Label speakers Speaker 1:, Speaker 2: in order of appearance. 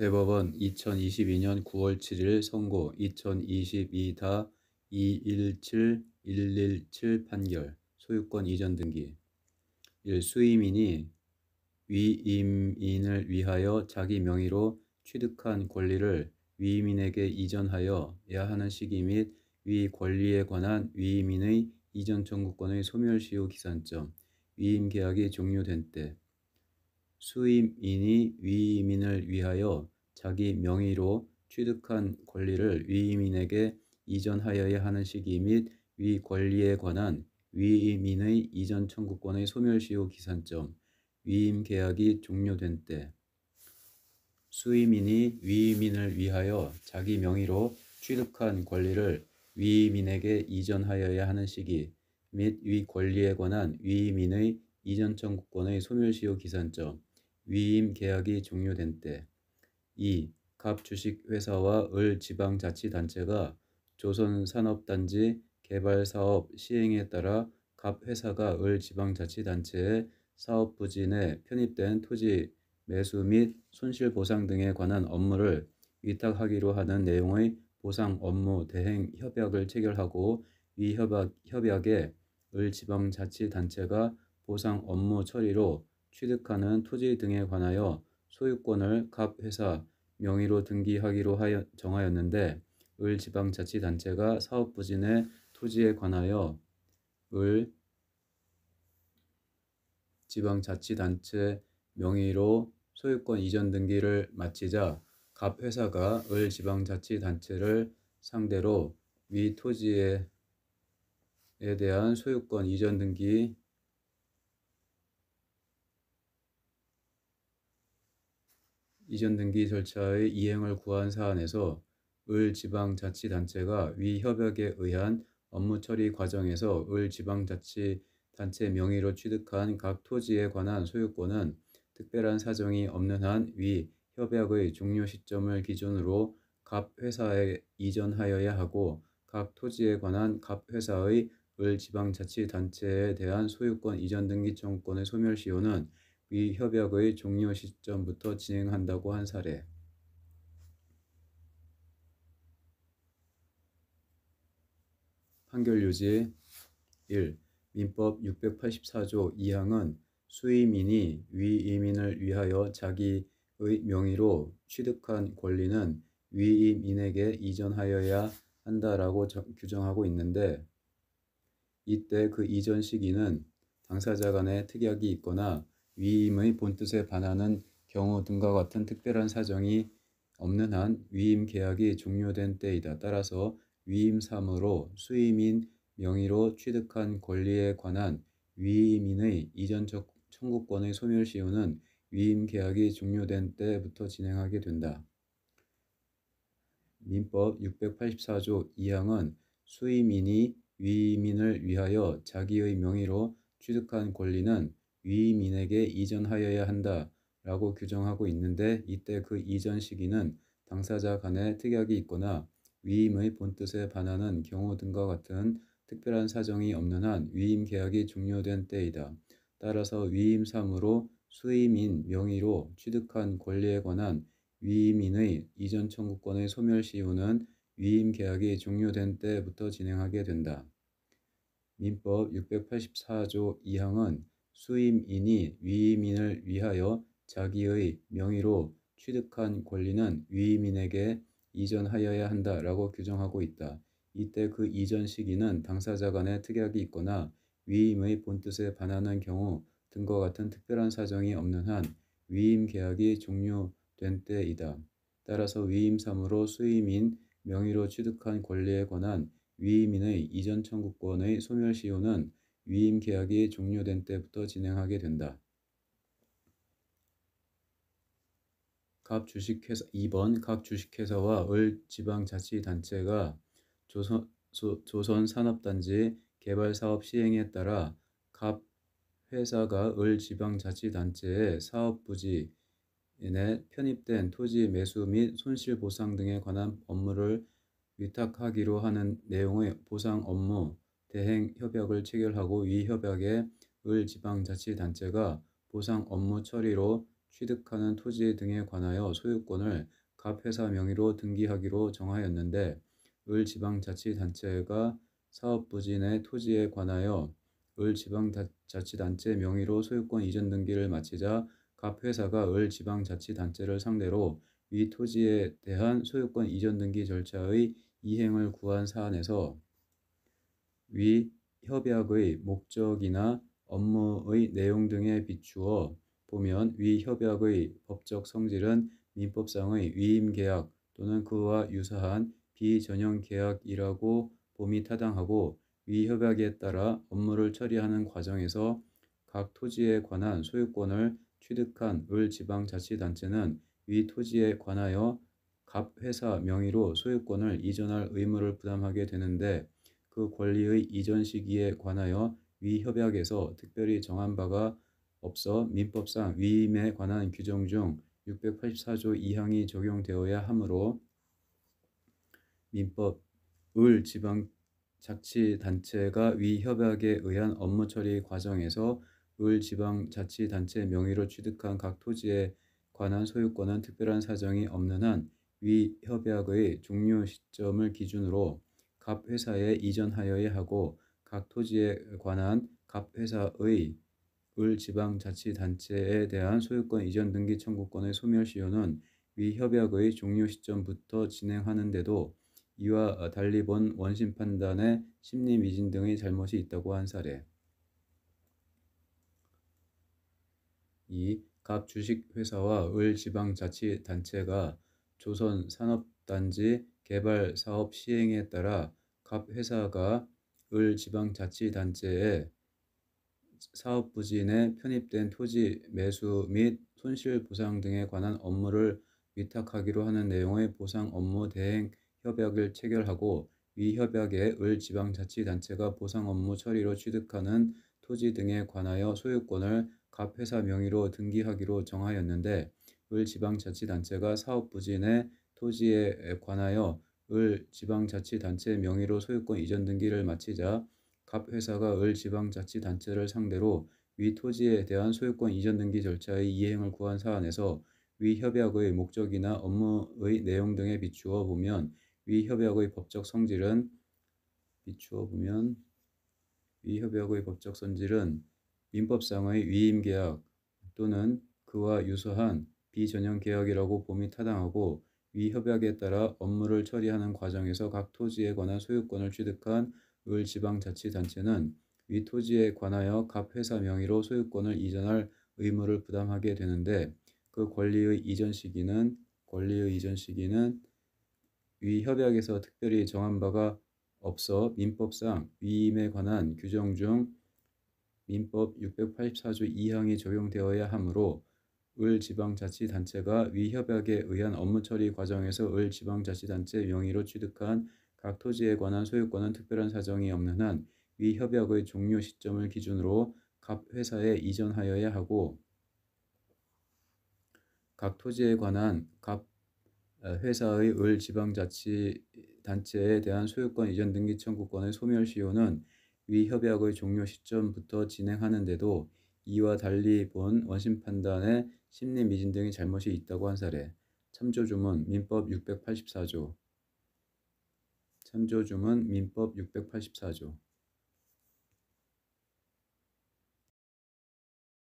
Speaker 1: 대법원 2022년 9월 7일 선고 2022-217117 판결 소유권 이전 등기 1. 수임인이 위임인을 위하여 자기 명의로 취득한 권리를 위임인에게 이전하여야 하는 시기 및 위 권리에 관한 위임인의 이전 청구권의 소멸시효 기산점 위임 계약이 종료된 때 수임인이 위임인을 위하여 자기 명의로 취득한 권리를 위임인에게 이전하여야 하는 시기 및 위 권리에 관한 위임인의 이전 청구권의 소멸시효 기산점 위임 계약이 종료된 때 수임인이 위임인을 위하여 자기 명의로 취득한 권리를 위임인에게 이전하여야 하는 시기 및 위 권리에 관한 위임인의 이전 청구권의 소멸시효 기산점 위임 계약이 종료된 때 2. 갑 주식회사와 을 지방자치단체가 조선산업단지 개발사업 시행에 따라 갑 회사가 을 지방자치단체의 사업부진에 편입된 토지 매수 및 손실보상 등에 관한 업무를 위탁하기로 하는 내용의 보상 업무 대행 협약을 체결하고 이 협약에 을 지방자치단체가 보상 업무 처리로 취득하는 토지 등에 관하여 소유권을 갑 회사 명의로 등기하기로 정하였는데 을 지방자치단체가 사업부진의 토지에 관하여 을 지방자치단체 명의로 소유권 이전 등기를 마치자 갑 회사가 을 지방자치단체를 상대로 위 토지에 대한 소유권 이전 등기 절차의 이행을 구한 사안에서 을 지방자치단체가 위 협약에 의한 업무 처리 과정에서 을 지방자치단체 명의로 취득한 각 토지에 관한 소유권은 특별한 사정이 없는 한 위 협약의 종료 시점을 기준으로 갑 회사에 이전하여야 하고 각 토지에 관한 갑 회사의 을 지방자치단체에 대한 소유권 이전 등기 청구권의 소멸시효는 위 협약의 종료 시점부터 진행한다고 한 사례. 판결 요지 1. 민법 684조 2항은 수임인이 위임인을 위하여 자기의 명의로 취득한 권리는 위임인에게 이전하여야 한다라고 규정하고 있는데 이때 그 이전 시기는 당사자 간의 특약이 있거나 위임의 본뜻에 반하는 경우 등과 같은 특별한 사정이 없는 한 위임 계약이 종료된 때이다. 따라서 위임사무로 수임인 명의로 취득한 권리에 관한 위임인의 이전 청구권의 소멸시효는 위임 계약이 종료된 때부터 진행하게 된다. 민법 684조 2항은 수임인이 위임인을 위하여 자기의 명의로 취득한 권리는 위임인에게 이전하여야 한다 라고 규정하고 있는데 이때 그 이전 시기는 당사자 간의 특약이 있거나 위임의 본뜻에 반하는 경우 등과 같은 특별한 사정이 없는 한 위임 계약이 종료된 때이다. 따라서 위임사무로 수임인 명의로 취득한 권리에 관한 위임인의 이전 청구권의 소멸시효는 위임 계약이 종료된 때부터 진행하게 된다. 민법 684조 2항은 수임인이 위임인을 위하여 자기의 명의로 취득한 권리는 위임인에게 이전하여야 한다라고 규정하고 있다. 이때 그 이전 시기는 당사자 간의 특약이 있거나 위임의 본뜻에 반하는 경우 등과 같은 특별한 사정이 없는 한 위임 계약이 종료된 때이다. 따라서 위임사무로 수임인 명의로 취득한 권리에 관한 위임인의 이전 청구권의 소멸시효는 위임 계약이 종료된 때부터 진행하게 된다. 각 주식회사 2번 각 주식회사와 을 지방자치단체가 조선산업단지 개발사업 시행에 따라 갑 회사가 을 지방자치단체의 사업부지에 편입된 토지 매수 및 손실보상 등에 관한 업무를 위탁하기로 하는 내용의 보상 업무 대행 협약을 체결하고 이 협약에 을 지방자치단체가 보상 업무 처리로 취득하는 토지 등에 관하여 소유권을 갑 회사 명의로 등기하기로 정하였는데 을 지방자치단체가 사업부진의 토지에 관하여 을 지방자치단체 명의로 소유권 이전 등기를 마치자 갑 회사가 을 지방자치단체를 상대로 위 토지에 대한 소유권 이전 등기 절차의 이행을 구한 사안에서 위 협약의 목적이나 업무의 내용 등에 비추어 보면 위 협약의 법적 성질은 민법상의 위임계약 또는 그와 유사한 비전형계약이라고 봄이 타당하고 위 협약에 따라 업무를 처리하는 과정에서 각 토지에 관한 소유권을 취득한 을 지방자치단체는 위 토지에 관하여 갑 회사 명의로 소유권을 이전할 의무를 부담하게 되는데 그 권리의 이전 시기에 관하여 위 협약에서 특별히 정한 바가 없어 민법상 위임에 관한 규정 중 684조 2항이 적용되어야 하므로 민법 을 지방자치단체가 위 협약에 의한 업무 처리 과정에서 을 지방자치단체 명의로 취득한 각 토지에 관한 소유권은 특별한 사정이 없는 한 위 협약의 종료 시점을 기준으로 갑 회사에 이전하여야 하고 각 토지에 관한 갑 회사의 을 지방자치단체에 대한 소유권 이전 등기 청구권의 소멸시효는 위 협약의 종료 시점부터 진행하는데도 이와 달리 본 원심 판단에 심리 미진 등의 잘못이 있다고 한 사례. 2. 갑 주식회사와 을 지방자치단체가 조선산업단지 개발 사업 시행에 따라 갑 회사가 을 지방자치단체에 사업부진에 편입된 토지 매수 및 손실보상 등에 관한 업무를 위탁하기로 하는 내용의 보상 업무 대행 협약을 체결하고 위 협약에 을 지방자치단체가 보상 업무 처리로 취득하는 토지 등에 관하여 소유권을 갑 회사 명의로 등기하기로 정하였는데 을 지방자치단체가 사업부진의 토지에 관하여 을 지방자치단체 명의로 소유권 이전 등기를 마치자 갑 회사가 을 지방자치단체를 상대로 위 토지에 대한 소유권 이전 등기 절차의 이행을 구한 사안에서 위 협약의 목적이나 업무의 내용 등에 비추어 보면 위 협약의 법적 성질은 민법상의 위임계약 또는 그와 유사한 비전형계약이라고 봄이 타당하고 위 협약에 따라 업무를 처리하는 과정에서 각 토지에 관한 소유권을 취득한 을 지방자치단체는 위 토지에 관하여 갑 회사 명의로 소유권을 이전할 의무를 부담하게 되는데 그 권리의 이전 시기는 위 협약에서 특별히 정한 바가 없어 민법상 위임에 관한 규정 중 민법 684조 2항이 적용되어야 하므로 을 지방자치단체가 위 협약에 의한 업무 처리 과정에서 을 지방자치단체 명의로 취득한 각 토지에 관한 소유권은 특별한 사정이 없는 한 위 협약의 종료 시점을 기준으로 갑 회사에 이전하여야 하고 각 토지에 관한 갑 회사의 을 지방자치단체에 대한 소유권 이전 등기 청구권의 소멸시효는 위 협약의 종료 시점부터 진행하는데도 이와 달리 본 원심 판단에 심리 미진 등의 잘못이 있다고 한 사례. 참조주문 민법 684조